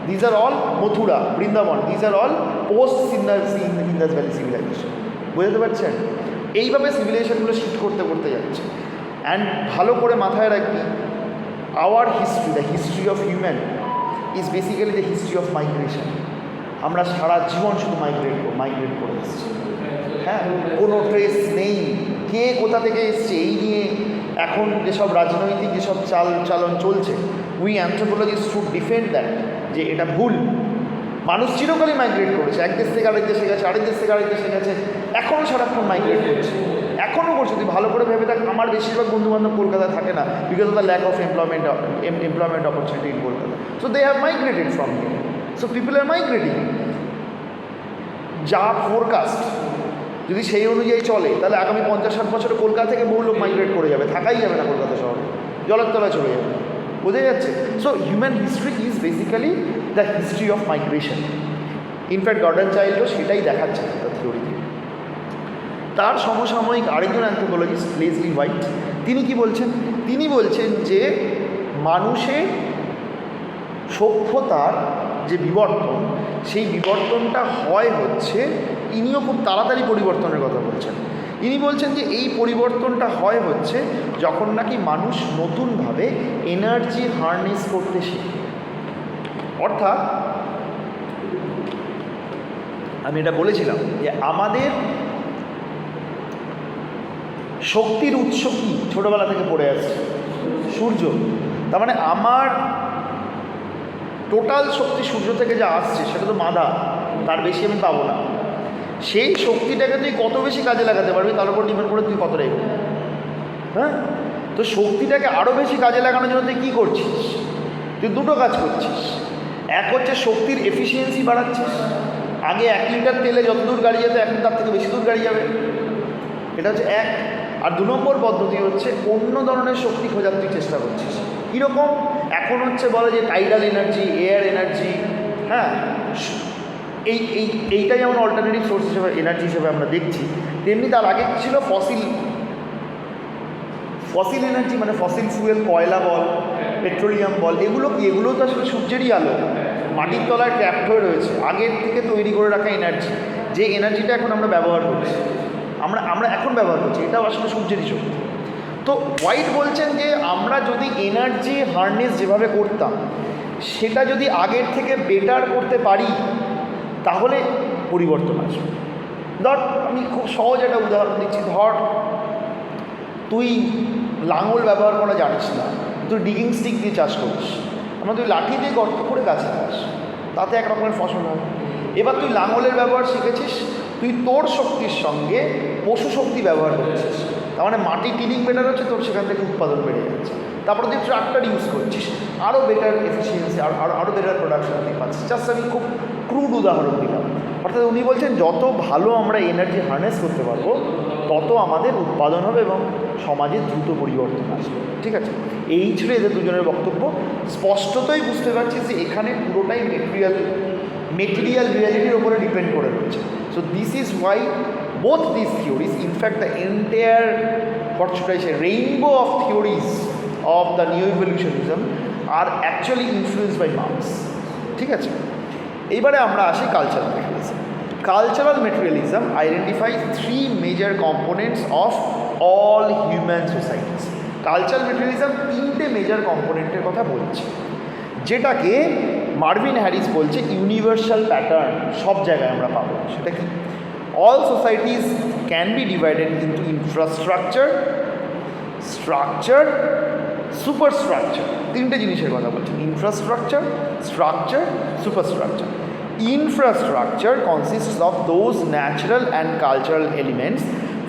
these are all Mathura, Vrindavan, these are all post Indus valley civilization. বুঝতে পারছেন? এইভাবে সিভিলাইজেশনগুলো শিফট করতে করতে যাচ্ছে। অ্যান্ড ভালো করে মাথায় রাখবি, hour history, the history of human is basically the history of migration. আমরা সারা জীবন শুধু মাইগ্রেট করে এসেছি। হ্যাঁ, কোনো ট্রেস নেই কে কোথা থেকে এসছে এই নিয়ে এখন যেসব রাজনৈতিক যেসব চালন চলছে, উই অ্যানথ্রোপোলজিস্ট শুড ডিফেন্ড দ্যাট, যে এটা ভুল। মানুষ চিরকালই মাইগ্রেট করেছে, এক দেশ থেকে আরেক দেশে গেছে, আরেক দেশ থেকে আরেক দেশে গেছে, এখনও সারাক্ষণ মাইগ্রেট করছে, এখনও করছে। তুই ভালো করে ভেবে দেখ, আমার বেশিরভাগ বন্ধুবান্ধব কলকাতায় থাকে না, because of the lack of employment opportunity in Kolkata. So they have migrated from here. So people are migrating. যা ফোরকাস্ট যদি সেই অনুযায়ী চলে, তাহলে আগামী 50-60 বছরে কলকাতা থেকে বহু লোক মাইগ্রেট করে যাবে, থাকাই যাবে না কলকাতা শহরে, জলের তলায় চলে যাবে। বোঝা যাচ্ছে? So human history is basically the history of migration. In fact Gordon চাইল্ডও সেটাই দেখাচ্ছে তার থিওরিতে। তার সমসাময়িক আরেকজন অ্যানথ্রোপোলজিস্ট লেজলি হোয়াইট, তিনি কি বলছেন? তিনি বলছেন যে মানুষের সভ্যতার যে বিবর্তন, সেই বিবর্তনটা হচ্ছে, ইনিও খুব তাড়াতাড়ি পরিবর্তনের কথা বলছেন। ইনি বলছেন যে এই পরিবর্তনটা হচ্ছে যখন নাকি মানুষ নতুনভাবে এনার্জি হারনেস করতে শেখে। অর্থাৎ আমি এটা বলেছিলাম যে আমাদের শক্তির উৎস কি ছোটোবেলা থেকে পড়ে আসছে? সূর্য। তার মানে আমার টোটাল শক্তি সূর্য থেকে যা আসছে সেটা তো মাদা, তার বেশি আমি পাবো না। সেই শক্তিটাকে তুই কত বেশি কাজে লাগাতে পারবি তার উপর ডিপেন্ড করে তুই কতটা এগোবি। হ্যাঁ, তো শক্তিটাকে আরও বেশি কাজে লাগানোর জন্য তুই কী করছিস? তুই দুটো কাজ করছিস। এক হচ্ছে শক্তির এফিসিয়েন্সি বাড়াচ্ছিস। আগে 1 লিটার তেলে যত দূর গাড়ি যেত, এখন তার থেকে বেশি দূর গাড়ি যাবে। এটা হচ্ছে এক। আর 2 নম্বর পদ্ধতি হচ্ছে অন্য ধরনের শক্তি খোঁজার তুই চেষ্টা করছিস। কীরকম? এখন হচ্ছে বলে যে টাইডাল এনার্জি, এয়ার এনার্জি। হ্যাঁ, এইটা যেমন অল্টারনেটিভ সোর্স হিসেবে এনার্জি হিসেবে আমরা দেখছি, তেমনি তার আগে ছিল ফসিল এনার্জি, মানে ফসিল ফুয়েল, কয়লা বল, পেট্রোলিয়াম বল। এগুলো কি? এগুলো তো আসলে সূর্যেরই আলো, মাটির তলায় ট্র্যাপড হয়ে রয়েছে, আগের থেকে তৈরি করে রাখা এনার্জি। যে এনার্জিটা এখন আমরা ব্যবহার করছি, আমরা এখন ব্যবহার করছি, এটাও আসলে সূর্যেরই শক্তি। তো হোয়াইট বলছেন যে আমরা যদি এনার্জি হারনেস যেভাবে করতাম সেটা যদি আগের থেকে বেটার করতে পারি তাহলে পরিবর্তন আসবে। ধর, আমি খুব সহজ একটা উদাহরণ দিচ্ছি। ধর, তুই লাঙল ব্যবহার করা জানিস না, তুই ডিগিং স্টিক দিয়ে চাষ করিস, আমরা তুই লাঠি দিয়ে গর্ত করে গাছ লাগাস, তাতে এক রকমের ফসল হয়। এবার তুই লাঙলের ব্যবহার শিখেছিস, তুই তোর শক্তির সঙ্গে পশু শক্তি ব্যবহার করছিস, তার মানে মাটি টিলিং বেটার হচ্ছে, তোর সেখান থেকে উৎপাদন বেড়ে যাচ্ছে। তারপরে তুই ট্রাক্টর ইউজ করছিস, আরও বেটার এফিসিয়েন্সি, আরও বেটার প্রোডাকশন তুই পাচ্ছিস। জাস্ট আমি খুব ক্রুড উদাহরণ দিলাম। অর্থাৎ উনি বলছেন যত ভালো আমরা এনার্জি হারনেস করতে পারবো তত আমাদের উৎপাদন হবে এবং সমাজে দ্রুত পরিবর্তন আসবে। ঠিক আছে, এই ছিল এদের দুজনের বক্তব্য। স্পষ্টতই বুঝতে পারছি যে এখানে পুরোটাই মেটেরিয়াল রিয়ালিটির উপরে ডিপেন্ড করে রয়েছে। So this is Y both these theories, in fact the entire, what should I say, rainbow of theories of the neo-evolutionism are actually influenced by Marx. ঠিক আছে, এইবারে আমরা আসি cultural materialism. Cultural materialism identify 3 major components of all human societies. Cultural materialism 3টে major কম্পোনেন্টের কথা বলছে, যেটাকে Marvin Harris বলছে ইউনিভার্সাল প্যাটার্ন, সব জায়গায় আমরা পাবো। সেটা কি? All societies can be divided into infrastructure, structure, superstructure. 3টে জিনিসের কথা বলছি: infrastructure, structure, superstructure. Infrastructure consists of those natural and cultural elements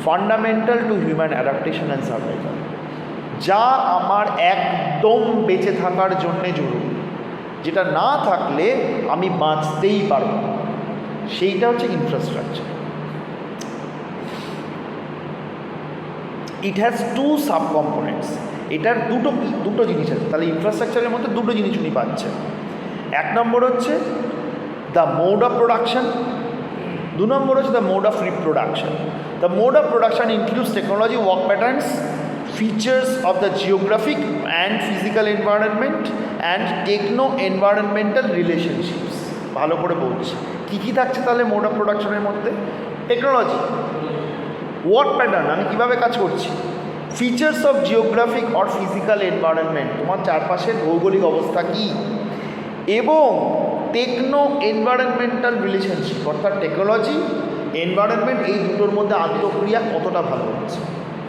fundamental to human adaptation and survival. যা আমার একদম বেঁচে থাকার জন্যে জরুরি, যেটা না থাকলে আমি বাঁচতেই পারব না, সেইটা হচ্ছে infrastructure. It has to sub components, এটার দুটো জিনিস আছে। তাহলে ইনফ্রাস্ট্রাকচারের মধ্যে দুটো জিনিস উনি পাচ্ছেন। এক নম্বর হচ্ছে দ্য মোড অফ প্রোডাকশন, দু নম্বর হচ্ছে the mode of reproduction. The mode of production includes technology, work patterns, features of the geographic and physical environment and techno-environmental relationships। ভালো করে বলছি কী কী থাকছে তাহলে মোড অফ প্রোডাকশনের মধ্যে? টেকনোলজি, ওয়ার্ক প্যাটার্ন, আমি কীভাবে কাজ করছি, features of geographic or physical environment, তোমার চারপাশের ভৌগোলিক অবস্থা কী, এবং টেকনো এনভায়রনমেন্টাল রিলেশনশিপ, অর্থাৎ টেকনোলজি, এনভায়রনমেন্ট, এই দুটোর মধ্যে আন্তঃক্রিয়া কতটা ভালো হচ্ছে।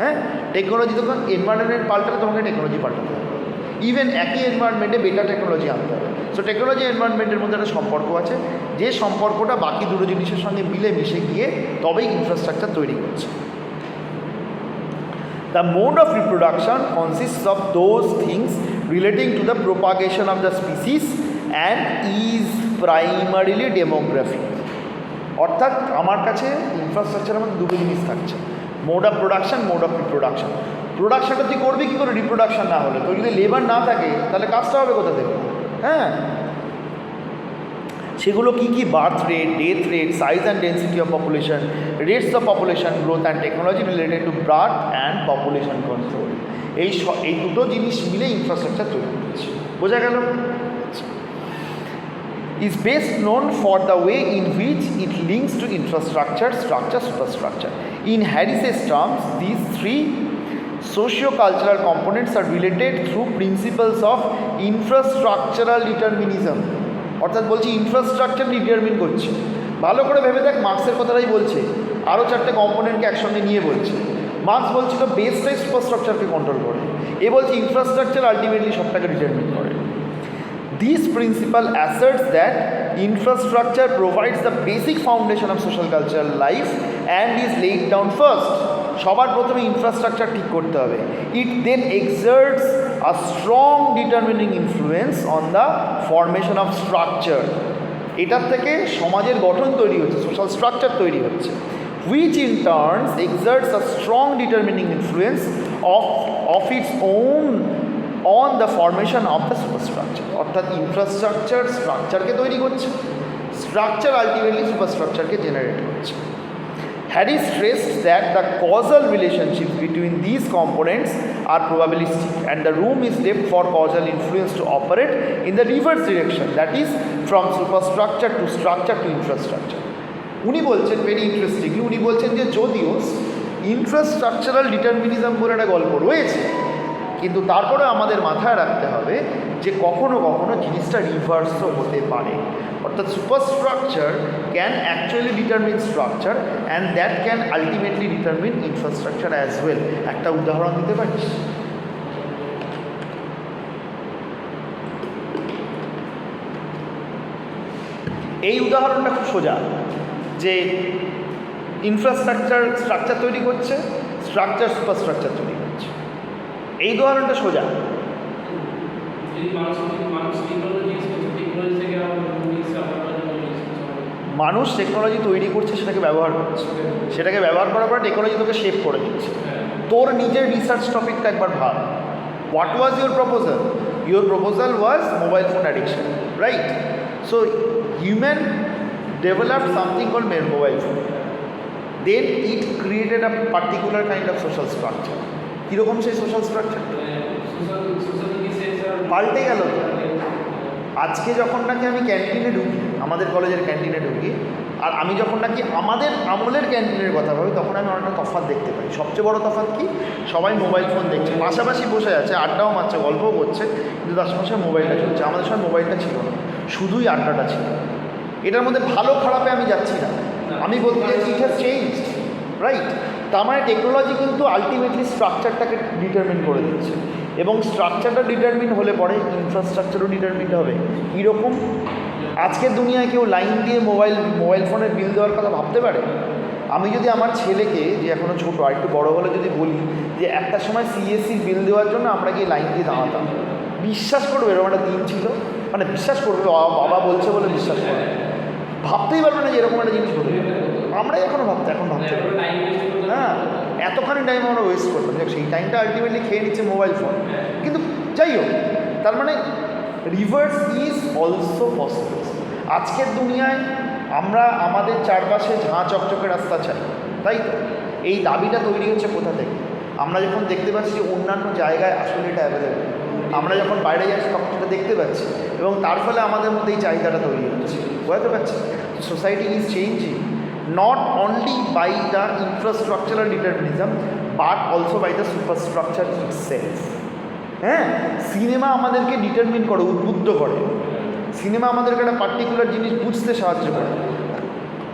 হ্যাঁ, টেকনোলজি তখন এনভায়রনমেন্ট পাল্টালে তোমাকে টেকনোলজি পাল্টাতে হবে, ইভেন একই এনভায়রনমেন্টে বেটার টেকনোলজি আনতে হবে। সো টেকনোলজি এনভায়রনমেন্টের মধ্যে একটা সম্পর্ক আছে, যে সম্পর্কটা বাকি দুটো জিনিসের সঙ্গে মিলে মিশে গিয়ে তবেই ইনফ্রাস্ট্রাকচার তৈরি করছে। The mode of reproduction consists of those things relating to the propagation of the species and is primarily demographic। অর্থাৎ আমার কাছে ইনফ্রাস্ট্রাকচারের মধ্যে দুটো জিনিস থাকছে, mode of production, mode of reproduction. প্রোডাকশনটা তুই করবি কী করে রিপ্রোডাকশন না হলে? তো যদি লেবার না থাকে তাহলে কাজটা হবে কোথা থেকে? হ্যাঁ, সেগুলো কী কী? Birth rate, death rate, size and density of population, rates of population growth and technology related to birth and population control. এই দুটো জিনিস মিলে ইনফ্রাস্ট্রাকচার তৈরি করছে। বোঝা গেল? is best known for the way in which it links to infrastructure, structure, superstructure. In Harris's terms, these three socio-cultural components are related through principles of infrastructural determinism। অর্থাৎ বলছি ইনফ্রাস্ট্রাকচার ডিটারমিন করছে। ভালো করে ভেবে দেখ, মার্কসের কথাটাই বলছে, আরও চারটে কম্পোনেন্টকে একসঙ্গে নিয়ে বলছে। মার্কস বলছিল বেসটাই সুপারস্ট্রাকচারকে কন্ট্রোল করে, এ বলছে ইনফ্রাস্ট্রাকচার আলটিমেটলি সবটাকে ডিটারমিন করে। This principle asserts that infrastructure provides the basic foundation of social cultural life and is laid down first। সবার প্রথমে ইনফ্রাস্ট্রাকচার ঠিক করতে হবে। It then exerts a strong determining influence on the formation of structure। এটার থেকে সমাজের গঠন তৈরি হচ্ছে, সোশ্যাল স্ট্রাকচার তৈরি হচ্ছে, which in turn exerts a strong determining influence of its own on the formation of the superstructure। অর্থাৎ infrastructure স্ট্রাকচারকে তৈরি করছে, স্ট্রাকচার আলটিমেটলি সুপারস্ট্রাকচারকে জেনারেট করছে। Harris stressed that the causal relationships between these components are probabilistic and the room is left for causal influence to operate in the reverse direction, that is from superstructure to structure to infrastructure। উনি বলছেন very interestingly, উনি বলছেন যে যদিও infrastructural determinism বলে একটা গল্প রয়েছে, কিন্তু তারপরে আমাদের মাথায় রাখতে হবে যে কখনো কখনো জিনিসটা রিভার্সও হতে পারে। অর্থাৎ superstructure can actually determine structure and that can ultimately determine infrastructure as well. একটা উদাহরণ দিতে পারিস? এই উদাহরণটা খুব সোজা, যে ইনফ্রাস্ট্রাকচার স্ট্রাকচার তৈরি করছে, স্ট্রাকচার সুপারস্ট্রাকচার তৈরি করছে। এই উদাহরণটা সোজা। মানুষ টেকনোলজি তৈরি করছে, সেটাকে ব্যবহার করছে, সেটাকে ব্যবহার করার পর টেকনোলজি তোকে শেপ করে দিচ্ছে। তোর নিজের রিসার্চ টপিকটা একবার ভাব। What was your proposal? Your proposal was mobile phone addiction, right? So human developed something called mobile phone, then it created a particular kind of social structure। কীরকম সেই সোশ্যাল স্ট্রাকচার? পাল্টে গেল। আজকে যখন নাকি আমি ক্যান্টিনে ঢুকি, আমাদের কলেজের ক্যান্টিনে ঢুকি, আর আমি যখন নাকি আমাদের আমলের ক্যান্টিনের কথা ভাবি, তখন আমি অনেকটা তফাৎ দেখতে পাই। সবচেয়ে বড় তফাৎ কি? সবাই মোবাইল ফোন দেখছে, পাশাপাশি বসে আছে, আড্ডাও মারছে, গল্পও করছে, কিন্তু তার সঙ্গে মোবাইলটা চলছে। আমাদের সময় মোবাইলটা ছিল না, শুধুই আড্ডাটা ছিল। এটার মধ্যে ভালো খারাপে আমি যাচ্ছি না, আমি বলতে চাইছি ইট হ্যাজ চেঞ্জড, রাইট? তার মানে টেকনোলজি কিন্তু আলটিমেটলি স্ট্রাকচারটাকে ডিটারমিন করে দিচ্ছে, এবং স্ট্রাকচারটা ডিটারমিন হলে পরে ইনফ্রাস্ট্রাকচারও ডিটারমিন হবে। কীরকম? আজকের দুনিয়ায় কেউ লাইন দিয়ে মোবাইল ফোনের বিল দেওয়ার কথা ভাবতে পারে? আমি যদি আমার ছেলেকে, যে এখনও ছোটো আর একটু বড়ো হলে যদি বলি যে একটা সময় সিএসসির বিল দেওয়ার জন্য আমরা গিয়ে লাইন দিয়ে দাঁড়াতাম, বিশ্বাস করবে এরকম একটা দিন ছিল? মানে বিশ্বাস করবে, বাবা বলছে বলে বিশ্বাস করবে, ভাবতেই পারবে না যে এরকম একটা জিনিস হতো। আমরাই এখন ভাবতে হ্যাঁ, এতখানি টাইম আমরা ওয়েস্ট করতাম, সেই টাইমটা আলটিমেটলি খেয়ে নিচ্ছে মোবাইল ফোন। কিন্তু যাই হোক, তার মানে রিভার্স ইজ অলসো পসিবল। আজকের দুনিয়ায় আমরা আমাদের চারপাশে ঝাঁ চকচকে রাস্তা চাই, তাই তো? এই দাবিটা তৈরি হচ্ছে কোথা থেকে? আমরা যখন দেখতে পাচ্ছি যে অন্যান্য জায়গায় আসলে এটা অ্যাভেলেবেল, আমরা যখন বাইরে যাচ্ছি তখন সেটা দেখতে পাচ্ছি, এবং তার ফলে আমাদের মধ্যে এই চাহিদাটা তৈরি হচ্ছে, বুঝতে পারছি? Society is changing not only by the infrastructural determinism but also by the superstructure itself. হ্যাঁ, সিনেমা আমাদেরকে ডিটারমিন করে, উদ্বুদ্ধ করে। সিনেমা আমাদেরকে একটা পার্টিকুলার জিনিস বুঝতে সাহায্য করে।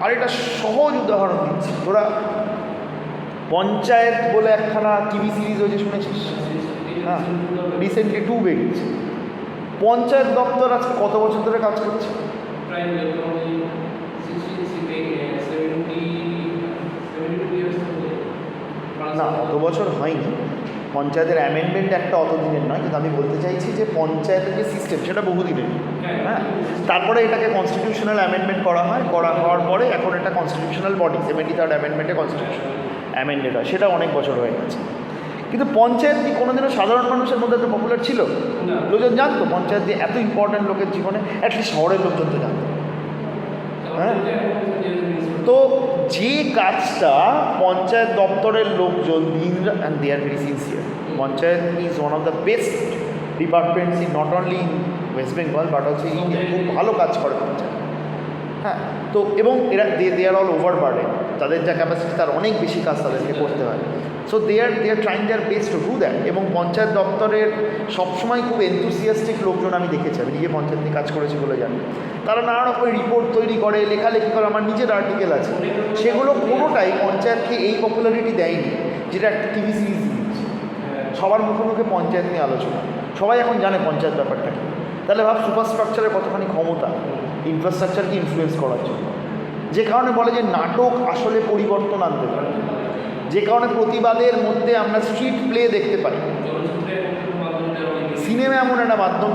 আর এটা সহজ উদাহরণ দিচ্ছি, তোরা পঞ্চায়েত বলে একখানা টিভি সিরিজ হয়েছে, শুনেছিস? হ্যাঁ, রিসেন্টলি 2 বেরিয়েছে। পঞ্চায়েত দপ্তর আজকে কত বছর ধরে কাজ করছে? না, অত বছর হয়নি। পঞ্চায়েতের অ্যামেন্ডমেন্ট একটা অত দিনের নয়, কিন্তু আমি বলতে চাইছি যে পঞ্চায়েতের যে সিস্টেম সেটা বহুদিনের। হ্যাঁ, তারপরে এটাকে কনস্টিটিউশনাল অ্যামেন্ডমেন্ট করা হয়, হওয়ার পরে এখন এটা কনস্টিটিউশনাল বডি, 73rd অ্যামেন্ডমেন্টে কনস্টিটিউশন অ্যামেন্ডেড হয়, সেটা অনেক বছর হয়ে গেছে। কিন্তু পঞ্চায়েত কি কোনোদিনও সাধারণ মানুষের মধ্যে এত পপুলার ছিল? লোকজন জানতো পঞ্চায়েত দিয়ে এত ইম্পর্ট্যান্ট লোকের জীবনে? অ্যাটলিস্ট শহরের লোকজন তো জানতো। হ্যাঁ, তো যে কাজটা পঞ্চায়েত দপ্তরের লোকজন দিন, and they are very sincere. Panchayat is one of the best departments in not only in West Bengal but also India. খুব ভালো কাজ করে পঞ্চায়েত। হ্যাঁ, তো এবং এরা they are all over burden, তাদের যা ক্যাপাসিটি তার অনেক বেশি কাজ তাদেরকে করতে হয়। So they are trying their best to do that. এবং পঞ্চায়েত দপ্তরের সবসময় খুব এনথুসিয়াস্টিক লোকজন আমি দেখেছি, আমি নিজে পঞ্চায়েত নিয়ে কাজ করেছি বলে জানি। তারা নানা রকম রিপোর্ট তৈরি করে, লেখালেখি করে, আমার নিজের আর্টিকেল আছে, সেগুলো কোনোটাই পঞ্চায়েতকে এই পপুলারিটি দেয়নি যেটা একটা টিভি সিরিজ দিয়েছে। সবার মুখে মুখে পঞ্চায়েত নিয়ে আলোচনা, সবাই এখন জানে পঞ্চায়েত ব্যাপারটা কী। তাহলে ভাব সুপারস্ট্রাকচারের কতখানি ক্ষমতা ইনফ্রাস্ট্রাকচারকে ইনফ্লুয়েন্স করার জন্য। যে কারণে বলে যে নাটক আসলে পরিবর্তন আনতে পারে, যে কারণে প্রতিবাদের মধ্যে আমরা স্ট্রিট প্লে দেখতে পাই। সিনেমা এমন একটা মাধ্যম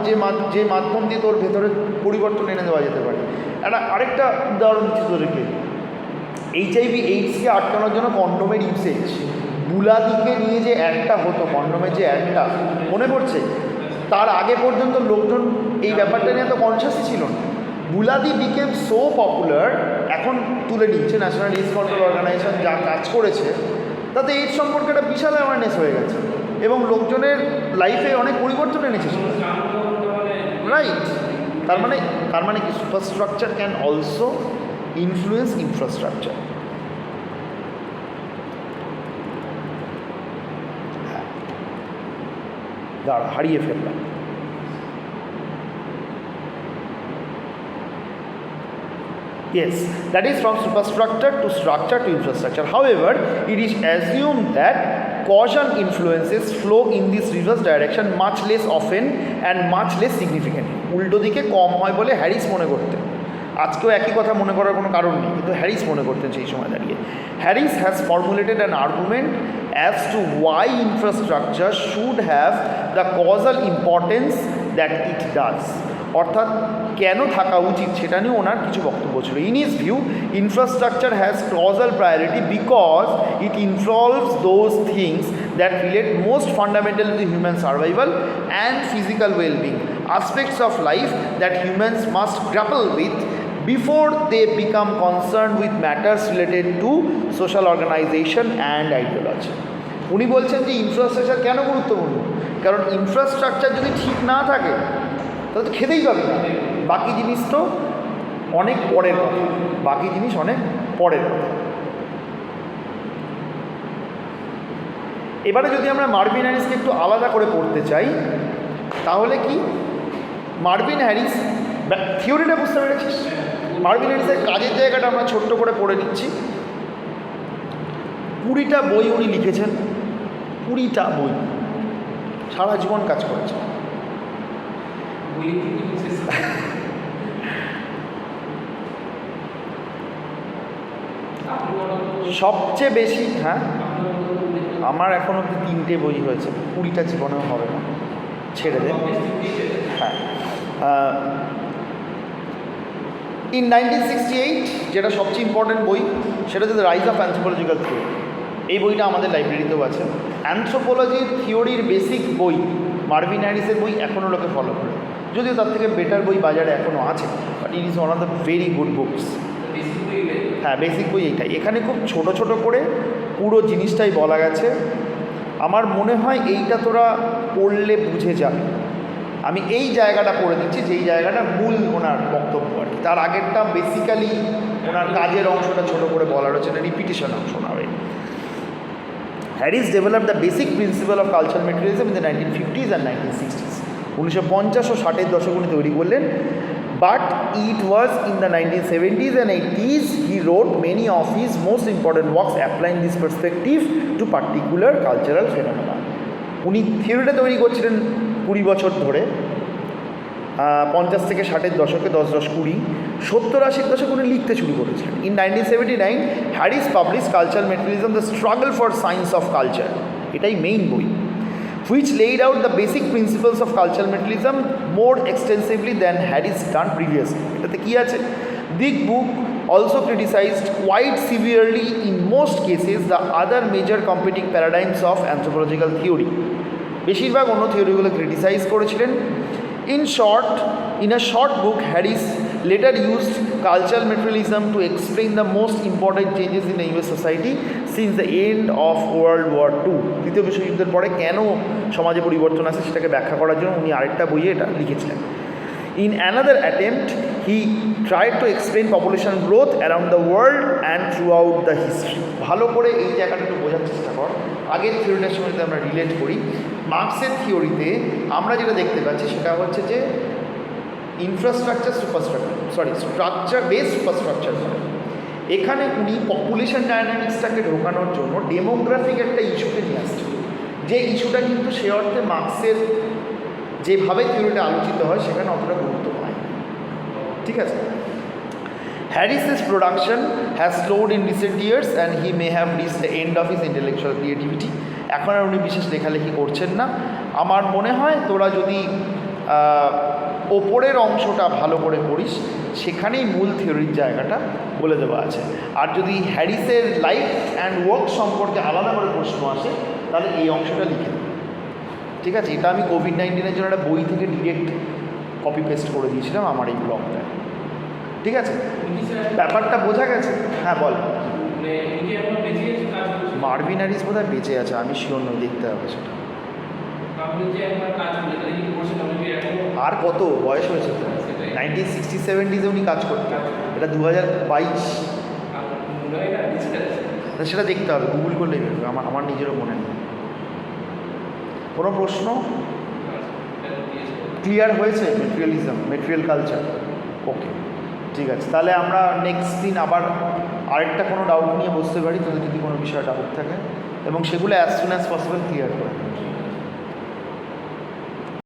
যে মাধ্যম দিয়ে তোর ভেতরে পরিবর্তন এনে দেওয়া যেতে পারে। আরেকটা উদাহরণ দিচ্ছি তোদেরকে, HIV/AIDS-কে আটকানোর জন্য কন্ডোমের ইউসেজ, বুলাদিকে নিয়ে যে অ্যাডটা হতো, কন্ডোমের যে অ্যাডটা মনে পড়ছে, তার আগে পর্যন্ত লোকজন এই ব্যাপারটা নিয়ে এত কনসিয়াসই ছিল না। বুলাদি বিকেম সো পপুলার, এখন তুলে নিচ্ছে ন্যাশনাল এইডস কন্ট্রোল অর্গানাইজেশন যা কাজ করেছে, তাতে এইডস সম্পর্কে একটা বিশাল অ্যাওয়ারনেস হয়ে গেছে এবং লোকজনের লাইফে অনেক পরিবর্তন এনেছে, রাইট? তার মানে কি superstructure can also influence infrastructure. হ্যাঁ, দাঁড়া, হারিয়ে ফেললাম। Yes, that is from superstructure to structure to infrastructure. However, it is assumed that causal influences flow in this reverse direction much less often and much less significantly. উল্টো দিকে কম হয় বলে Harris মনে করতেন। আজকেও একই কথা মনে করার কোনো কারণ নেই, কিন্তু হ্যারিস মনে করতেন সেই সময় দাঁড়িয়ে। Harris has formulated an argument as to why infrastructure should have the causal importance that it does. অর্থাৎ কেন থাকা উচিত সেটা নিয়ে ওনার কিছু বক্তব্য ছিল। In his view, infrastructure has causal priority because it involves those things that relate most fundamental to human survival and physical wellbeing, aspects of life that humans must grapple with before they become concerned with matters related to social organization and ideology. উনি বলছেন যে infrastructure কেন গুরুত্বপূর্ণ, কারণ infrastructure যদি ঠিক না থাকে তাহলে তো খেতেই পাবে না। বাকি জিনিস তো অনেক পরের কথা, বাকি জিনিস অনেক পরের কথা। এবারে যদি আমরা মার্ভিন হ্যারিসকে একটু আলাদা করে পড়তে চাই, তাহলে কি মার্ভিন হ্যারিস থিওরিটা বুঝতে পেরেছিস? মার্ভিন হ্যারিসের কাজের জায়গাটা আমরা ছোট্ট করে পড়ে নিচ্ছি। 20টা বই উনি লিখেছেন, 20টা বই, সারা জীবন কাজ করেছেন। সবচেয়ে বেশি, হ্যাঁ আমার এখন অব্দি 3টে বই হয়েছে, 20টা জীবনেও হবে না, ছেড়ে দে। হ্যাঁ, ইন 1968 যেটা সবচেয়ে ইম্পর্টেন্ট বই সেটা হচ্ছে the rise of anthropological theory. এই বইটা আমাদের লাইব্রেরিতেও আছে। অ্যানথ্রোপোলজির থিওরির বেসিক বই, মার্ভিন হ্যারিসের বই এখনও লোকে ফলো করে, যদিও তার থেকে বেটার বই বাজারে এখনও আছে, but it is one of the very good books. হ্যাঁ, বেসিক বই এইটাই। এখানে খুব ছোট ছোট করে পুরো জিনিসটাই বলা গেছে। আমার মনে হয় এইটা তোরা পড়লে বুঝে যাবে। আমি এই জায়গাটা পড়ে দিচ্ছি, যেই জায়গাটা মূল ওনার বক্তব্য আর কি। তার আগেরটা বেসিক্যালি ওনার কাজের অংশটা ছোট করে বলার হচ্ছে, না রিপিটিশন অংশ না হবে। Harris developed the basic principal of cultural materialism in the 1950s and 1960s। 1950 ও 60-এর দশক উনি তৈরি করলেন, but it was in the 1970s and 80s he wrote many of his most important works applying this perspective to particular cultural phenomena. উনি থিওরিটা তৈরি করছিলেন 20 বছর ধরে, 50 থেকে 60-এর দশকে, 10-10-20, 70-80-র দশকে উনি লিখতে শুরু করেছিলেন। In 1979 Harris publish cultural materialism the struggle for science of culture, এটাই মেইন বই, which laid out the basic principles of cultural materialism more extensively than Harris done previously. এটাতে কি আছে? The book also criticized quite severely in most cases the other major competing paradigms of anthropological theory. বেশিরভাগ অন্য থিওরিগুলো criticise করেছিলেন। In a short book, Harris later used cultural materialism to explain the most important changes in the US society since the end of World War II. দ্বিতীয় বিশ্বযুদ্ধের পরে কেন সমাজে পরিবর্তন আসে সেটাকে ব্যাখ্যা করার জন্য উনি আরেকটা বইয়ে এটা লিখেছিলেন। In another attempt, he tried to explain population growth around the world and throughout the history. ভালো করে এই জায়গাটা একটু বোঝার চেষ্টা কর। আগের থিওরিটার সঙ্গে যদি আমরা রিলেট করি, মার্কসের থিওরিতে আমরা যেটা দেখতে পাচ্ছি সেটা হচ্ছে যে স্ট্রাকচার বেস সুপারস্ট্রাকচার করে। এখানে উনি পপুলেশন ডায়নামিক্সটাকে ঢোকানোর জন্য ডেমোগ্রাফিক একটা ইস্যুকে নিয়ে আসছে, যে ইস্যুটা কিন্তু সে অর্থে মার্কসের যেভাবে থিওরিটা আলোচিত হয় সেখানে অতটা গুরুত্ব পায়। ঠিক আছে। Harris's production has slowed in recent years and he may have reached the end of his intellectual creativity. এখন আর উনি বিশেষ লেখালেখি করছেন না। আমার মনে হয় তোরা যদি ওপরের অংশটা ভালো করে পড়িস, সেখানেই মূল থিওরির জায়গাটা বলে দেওয়া আছে। আর যদি হ্যারিসের লাইফ অ্যান্ড ওয়ার্ক সম্পর্কে আলাদা করে প্রশ্ন আসে, তাহলে এই অংশটা লিখে দেবে। ঠিক আছে। এটা আমি কোভিড-19-এর জন্য একটা বই থেকে ডিরেক্ট কপি পেস্ট করে দিয়েছিলাম আমার এই ব্লগটা। ঠিক আছে, ব্যাপারটা বোঝা গেছে? হ্যাঁ বল। মার্ভিন হ্যারিস বোধহয় বেঁচে আছে, আমি শিওর নই, দেখতে হবে সেটা। আর কত বয়স হয়েছে তো? 1960-70s উনি কাজ করতেন, এটা 2022। সেটা দেখতে হবে, গুগল করলেই বেরোবে, আমার নিজেরও মনে নেই। কোনো প্রশ্ন ক্লিয়ার হয়েছে? মেটেরিয়াল কালচার, ওকে ঠিক আছে। তাহলে আমরা নেক্সট দিন আবার আরেকটা কোনো ডাউট নিয়ে বসতে পারি, তোদের যদি কোনো বিষয়ে ডাউট থাকে, এবং সেগুলো as soon as possible clear করে।